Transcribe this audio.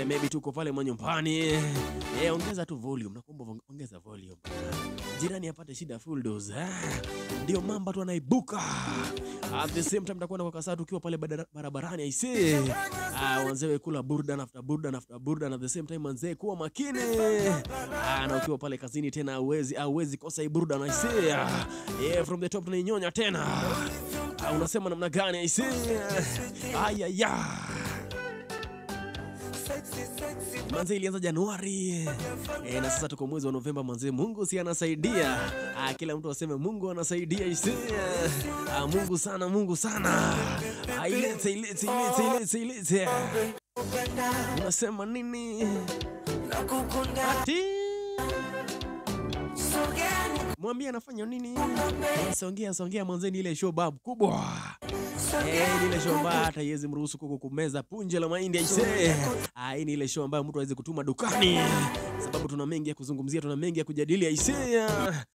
maybe tuko pale manyumbani. Ongeza tu volume, nakuomba ongeza volume. Jirani apate shida full dose. Ndio mamba tu anaibuka. At the same time tutakwenda kwa kasatu tukiwa pale barabarani aisee. Wanzewe kula burdan after burdan after burdan, at the same time manzee kuwa makini. Na ukiwa pale kazini tena hauwezi kosa hii burdan aisee. From the top tunainyonya tena. Unasema namna gani aisee? Ayaya. Manze ilianza Januari. Na sasa tuko mwezi wa Novemba manze, Mungu si anasaidia. Kila mtu aseme Mungu anasaidia isi. Mungu sana, Mungu sana. Ilete. Unasema nini? Ati mwambie anafanya nini? Songea manze, ni ile show bab kubwa. Ni ile show ambayo hata yezi mruhusu kuku kumeza punje la mahindi aisee. Ni ile show ambayo mtu hawezi kutuma dukani. Sababu tuna mengi ya kuzungumzia, tuna mengi ya kujadili aisee.